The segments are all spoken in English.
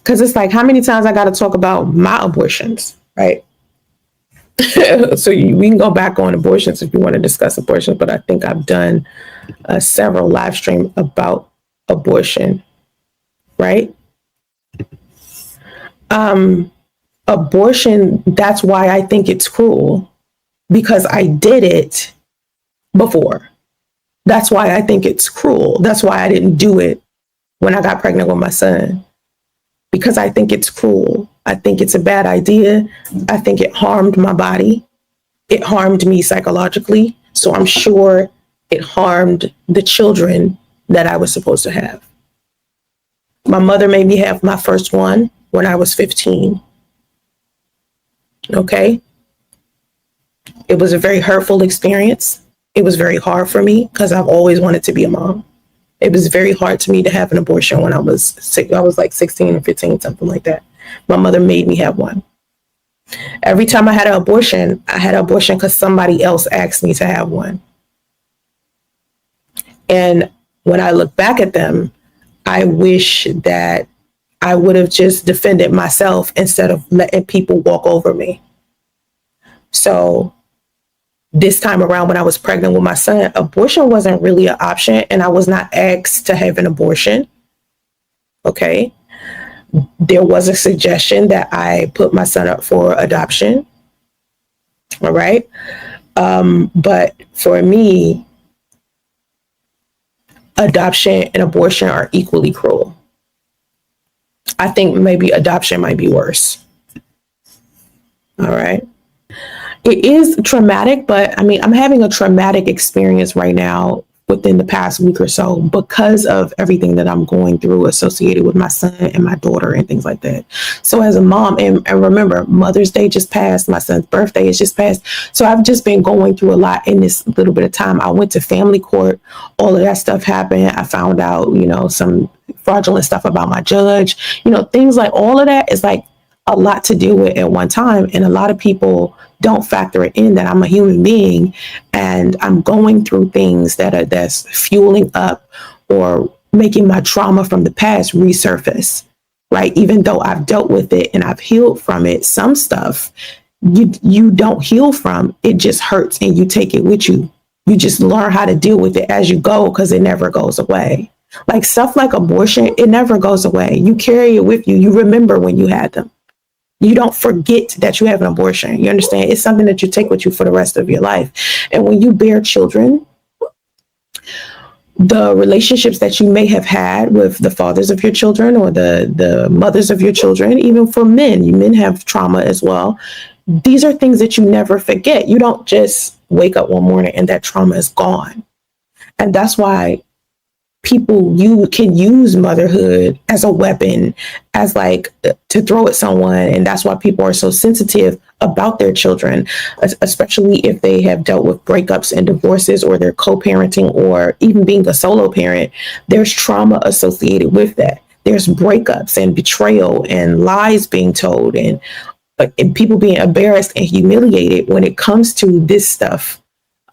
Because it's like, how many times I got to talk about my abortions, right? So we can go back on abortions if you want to discuss abortions, but I think I've done several live stream about abortion, right? Abortion, that's why I think it's cruel, because I did it before. That's why I think it's cruel. That's why I didn't do it when I got pregnant with my son, because I think it's cruel. I think it's a bad idea. I think it harmed my body. It harmed me psychologically. So I'm sure it harmed the children that I was supposed to have. My mother made me have my first one when I was 15. Okay. It was a very hurtful experience. It was very hard for me because I've always wanted to be a mom. It was very hard to me to have an abortion when I was sick. I was like 16 or 15, something like that. My mother made me have one. Every time I had an abortion because somebody else asked me to have one. And when I look back at them, I wish that I would have just defended myself instead of letting people walk over me. So this time around, when I was pregnant with my son, abortion wasn't really an option, and I was not asked to have an abortion. Okay. There was a suggestion that I put my son up for adoption. All right. But for me, adoption and abortion are equally cruel. I think maybe adoption might be worse. All right. It is traumatic, but I mean, I'm having a traumatic experience right now within the past week or so because of everything that I'm going through associated with my son and my daughter and things like that. So as a mom, and remember, Mother's Day just passed, my son's birthday is just passed. So I've just been going through a lot in this little bit of time. I went to family court, all of that stuff happened. I found out, some fraudulent stuff about my judge, things like all of that is like a lot to deal with at one time. And a lot of people don't factor it in that I'm a human being and I'm going through things that's fueling up or making my trauma from the past resurface, right? Even though I've dealt with it and I've healed from it, some stuff you don't heal from. It just hurts and you take it with you. You just learn how to deal with it as you go because it never goes away. Like stuff like abortion, it never goes away. You carry it with you. You remember when you had them. You don't forget that you have an abortion. You understand? It's something that you take with you for the rest of your life. And when you bear children, the relationships that you may have had with the fathers of your children or the mothers of your children, even for men, men have trauma as well. These are things that you never forget. You don't just wake up one morning and that trauma is gone. And that's why you can use motherhood as a weapon, as like to throw at someone. And that's why people are so sensitive about their children, especially if they have dealt with breakups and divorces or they're co-parenting or even being a solo parent. There's trauma associated with that. There's breakups and betrayal and lies being told and people being embarrassed and humiliated when it comes to this stuff.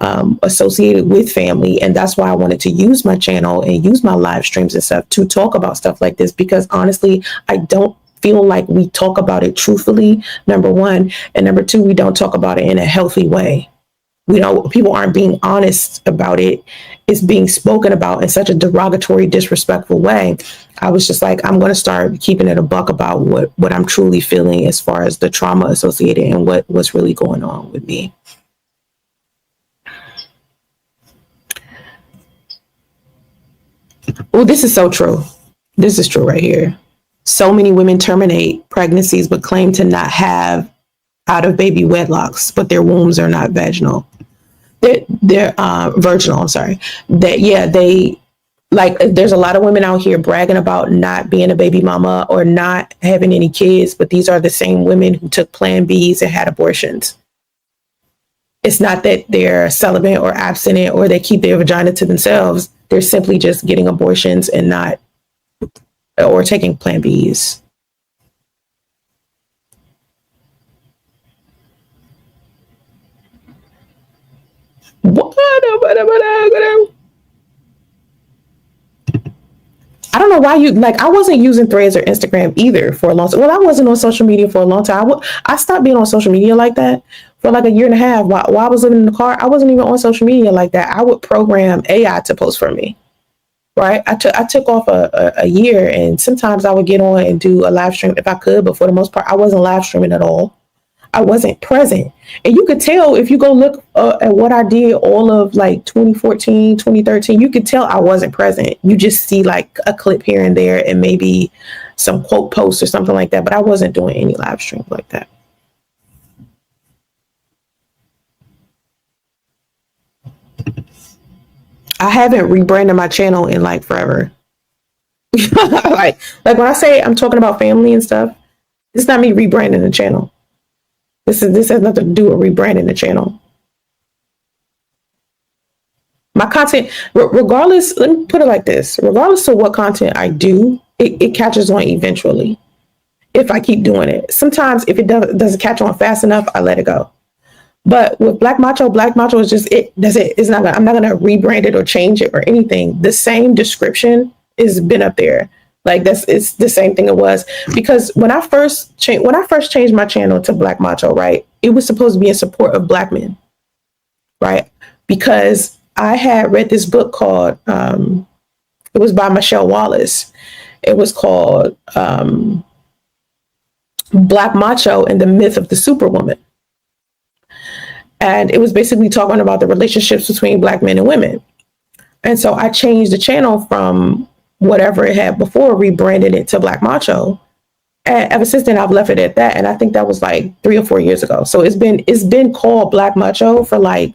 Associated with family. And that's why I wanted to use my channel and use my live streams and stuff to talk about stuff like this, because honestly, I don't feel like we talk about it truthfully, number one. And number two, we don't talk about it in a healthy way. People aren't being honest about it. It's being spoken about in such a derogatory, disrespectful way. I was just like, I'm going to start keeping it a buck about what I'm truly feeling as far as the trauma associated and what's really going on with me. Oh, this is so true. This is true right here. So many women terminate pregnancies but claim to not have out of baby wedlocks, but their wombs are not vaginal. They're virginal. I'm sorry. They like. There's a lot of women out here bragging about not being a baby mama or not having any kids, but these are the same women who took Plan Bs and had abortions. It's not that they're celibate or abstinent or they keep their vagina to themselves. They're simply just getting abortions and not, or taking Plan Bs. I I don't know why you like. I wasn't using Threads or Instagram either for a long time. Well, I wasn't on social media for a long time. I stopped being on social media like that for like a year and a half. While I was living in the car, I wasn't even on social media like that. I would program AI to post for me. Right. I took off a year, and sometimes I would get on and do a live stream if I could. But for the most part, I wasn't live streaming at all. I wasn't present. And you could tell if you go look at what I did all of like 2014, 2013, you could tell I wasn't present. You just see like a clip here and there and maybe some quote posts or something like that. But I wasn't doing any live streams like that. I haven't rebranded my channel in like forever. like when I say I'm talking about family and stuff, it's not me rebranding the channel. This has nothing to do with rebranding the channel. My content, regardless, let me put it like this: regardless of what content I do, it catches on eventually. If I keep doing it, sometimes if it doesn't catch on fast enough, I let it go. But with Black Macho is just it. That's it. It's not. I'm not gonna rebrand it or change it or anything. The same description has been up there. Like it's the same thing it was, because when I first changed my channel to Black Macho, right, it was supposed to be in support of Black men, right? Because I had read this book called it was by Michelle Wallace. It was called Black Macho and the Myth of the Superwoman. And it was basically talking about the relationships between Black men and women. And so I changed the channel from whatever it had before, rebranded it to Black Macho. And ever since then, I've left it at that. And I think that was like 3 or 4 years ago. So it's been called Black Macho for like,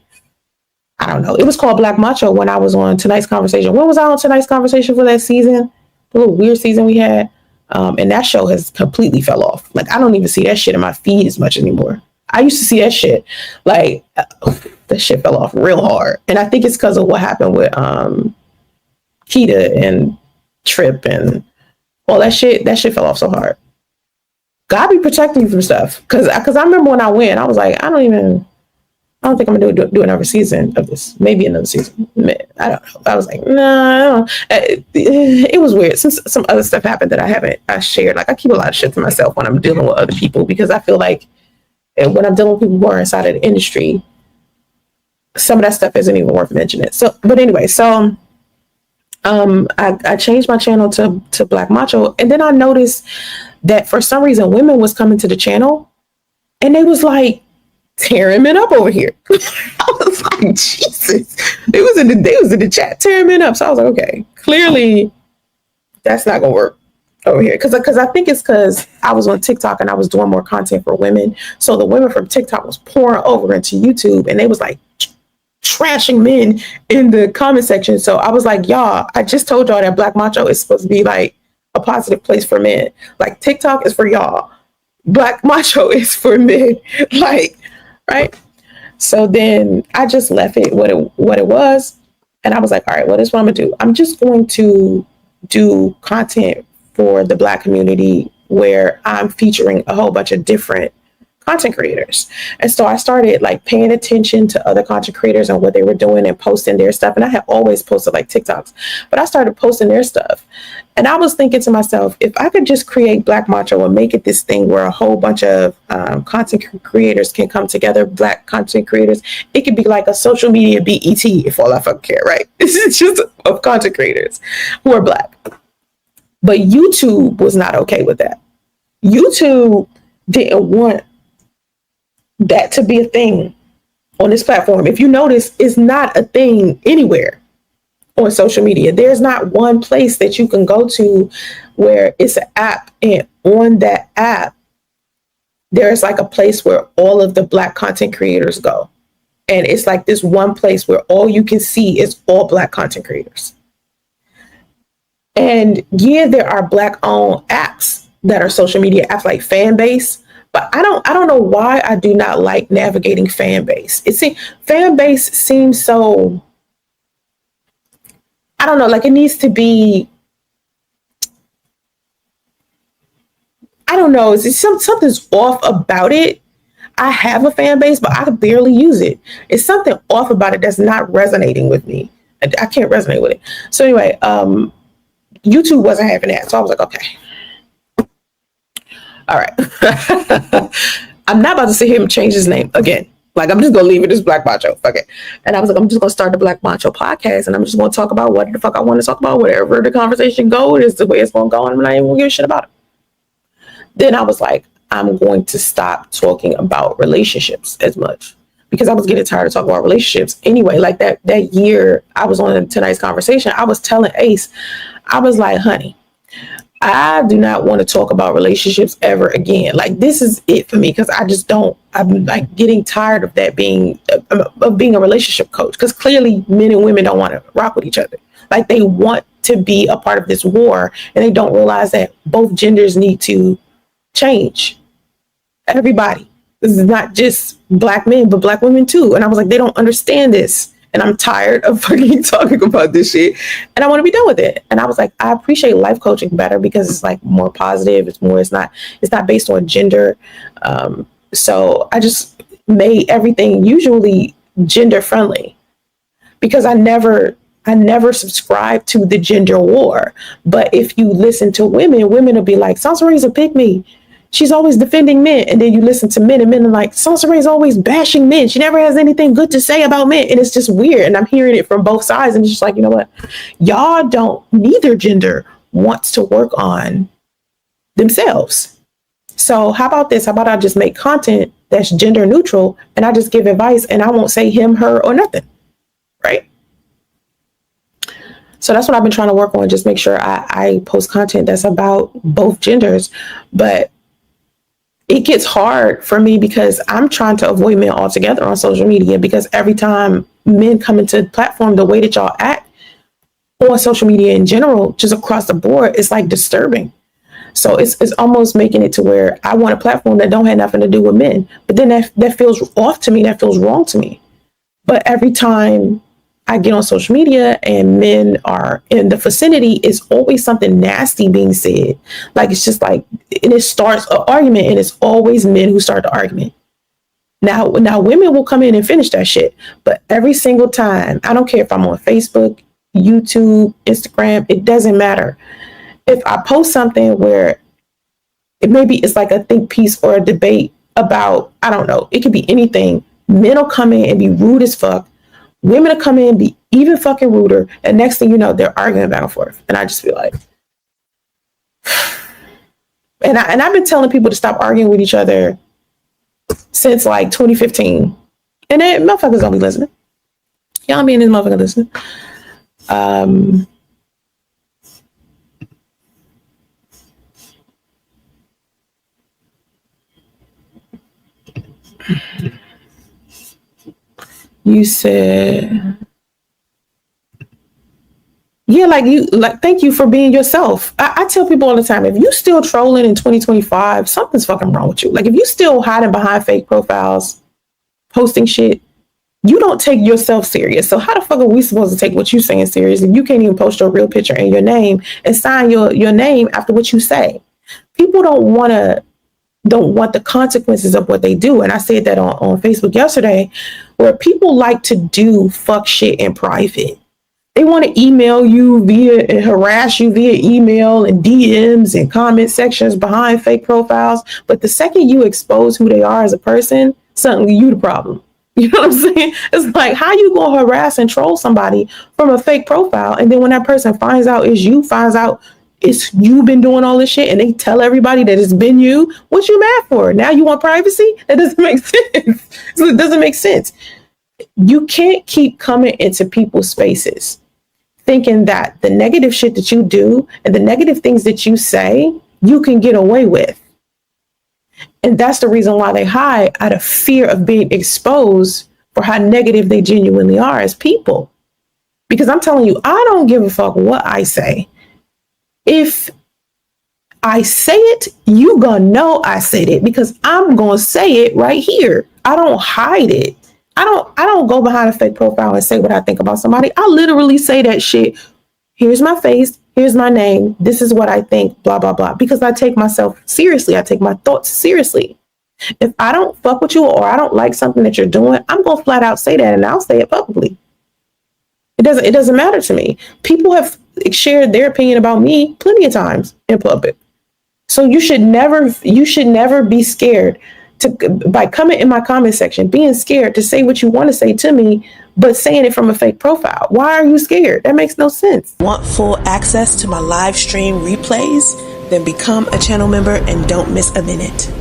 I don't know. It was called Black Macho when I was on Tonight's Conversation. When was I on Tonight's Conversation for that season? The little weird season we had. And that show has completely fell off. Like, I don't even see that shit in my feed as much anymore. I used to see that shit. Like, that shit fell off real hard. And I think it's because of what happened with Keita and Trip and all that shit. That shit fell off so hard. God be protecting you from stuff. Because I remember when I went, I was like, I don't think I'm going to do another season of this. Maybe another season. I don't know. I was like, no. It was weird. Some other stuff happened that I shared. Like, I keep a lot of shit to myself when I'm dealing with other people, because I feel like when I'm dealing with people who are inside of the industry, some of that stuff isn't even worth mentioning. So, but anyway, I changed my channel to Black Macho, and then I noticed that for some reason women was coming to the channel, and they was like tearing men up over here. I was like, Jesus, they was in the chat tearing men up. So I was like, okay, clearly that's not gonna work over here, because I think it's because I was on TikTok and I was doing more content for women. So the women from TikTok was pouring over into YouTube, and they was like trashing men in the comment section. So I was like, y'all, I just told y'all that Black Macho is supposed to be like a positive place for men. Like, TikTok is for y'all, Black Macho is for men. Like, right? So then I just left it what it was, and I was like, all right, well, this is what I'm gonna do. I'm just going to do content for the Black community where I'm featuring a whole bunch of different content creators. And so I started like paying attention to other content creators and what they were doing and posting their stuff. And I had always posted like TikToks, but I started posting their stuff. And I was thinking to myself, if I could just create Black Macho and make it this thing where a whole bunch of content creators can come together, Black content creators, it could be like a social media BET, if all I fucking care, right? This is just of content creators who are Black. But YouTube was not okay with that. YouTube didn't want that to be a thing on this platform. If you notice, it's not a thing anywhere on social media. There's not one place that you can go to where it's an app, and on that app, there's like a place where all of the Black content creators go. And it's like this one place where all you can see is all Black content creators. And yeah, there are Black owned apps that are social media apps like Fanbase. But I don't know why I do not like navigating Fanbase. Fanbase seems so, I don't know, like it needs to be, I don't know, something's off about it. I have a Fanbase, but I barely use it. It's something off about it that's not resonating with me. I can't resonate with it. So anyway, YouTube wasn't having that. So I was like, okay. All right. I'm not about to see him change his name again. Like, I'm just going to leave it as Black Macho. Fuck it. And I was like, I'm just going to start the Black Macho podcast. And I'm just going to talk about what the fuck I want to talk about. Whatever the conversation goes is the way it's going to go. And I'm not even going to give a shit about it. Then I was like, I'm going to stop talking about relationships as much. Because I was getting tired of talking about relationships. Anyway, like that year I was on tonight's conversation, I was telling Ace, I was like, honey, I do not want to talk about relationships ever again. Like, this is it for me, because I'm like getting tired of that being a relationship coach, because clearly men and women don't want to rock with each other. Like, they want to be a part of this war, and they don't realize that both genders need to change. Everybody. This is not just Black men, but Black women too. And I was like, they don't understand this. And I'm tired of fucking talking about this shit. And I want to be done with it. And I was like, I appreciate life coaching better, because it's like more positive. It's not based on gender. So I just made everything usually gender friendly, because I never subscribed to the gender war. But if you listen to women will be like, Sansaree's a pygmy. She's always defending men. And then you listen to men, and men are like, Sansaree's always bashing men. She never has anything good to say about men. And it's just weird. And I'm hearing it from both sides. And it's just like, you know what? Neither gender wants to work on themselves. So how about this? How about I just make content that's gender neutral, and I just give advice, and I won't say him, her, or nothing. Right? So that's what I've been trying to work on. Just make sure I post content that's about both genders. But it gets hard for me, because I'm trying to avoid men altogether on social media, because every time men come into the platform, the way that y'all act on social media in general, just across the board, it's like disturbing. So it's almost making it to where I want a platform that don't have nothing to do with men. But then that feels off to me. That feels wrong to me. But every time I get on social media and men are in the vicinity, it's always something nasty being said. Like, it's just like, and it starts an argument, and it's always men who start the argument. Now women will come in and finish that shit. But every single time, I don't care if I'm on Facebook, YouTube, Instagram, it doesn't matter. If I post something where it's like a think piece or a debate about, I don't know, it could be anything. Men will come in and be rude as fuck. Women will come in and be even fucking ruder. And next thing you know, they're arguing back and forth. And I just feel like, and I've been telling people to stop arguing with each other since like 2015. And then motherfuckers don't be listening. Y'all be in this motherfucker listening. You said, yeah, thank you for being yourself. I tell people all the time, if you still trolling in 2025, something's fucking wrong with you. Like, if you still hiding behind fake profiles, posting shit, you don't take yourself serious. So how the fuck are we supposed to take what you're saying serious if you can't even post your real picture and your name and sign your name after what you say? People don't want the consequences of what they do. And I said that on Facebook yesterday, where people like to do fuck shit in private. They want to email you and harass you via email and DMs and comment sections behind fake profiles. But the second you expose who they are as a person, suddenly you the problem. You know what I'm saying? It's like, how you going to harass and troll somebody from a fake profile? And then when that person finds out it's you been doing all this shit, and they tell everybody that it's been you, what you mad for? Now you want privacy? That doesn't make sense. It doesn't make sense. You can't keep coming into people's spaces thinking that the negative shit that you do and the negative things that you say, you can get away with. And that's the reason why they hide, out of fear of being exposed for how negative they genuinely are as people. Because I'm telling you, I don't give a fuck what I say. If I say it, you gonna know I said it, because I'm gonna say it right here. I don't hide it. I don't go behind a fake profile and say what I think about somebody. I literally say that shit. Here's my face. Here's my name. This is what I think, blah, blah, blah. Because I take myself seriously. I take my thoughts seriously. If I don't fuck with you or I don't like something that you're doing, I'm going to flat out say that, and I'll say it publicly. It doesn't matter to me. People have shared their opinion about me plenty of times in public. So you should never be scared to, by coming in my comment section, being scared to say what you want to say to me, but saying it from a fake profile. Why are you scared? That makes no sense. Want full access to my live stream replays? Then become a channel member and don't miss a minute.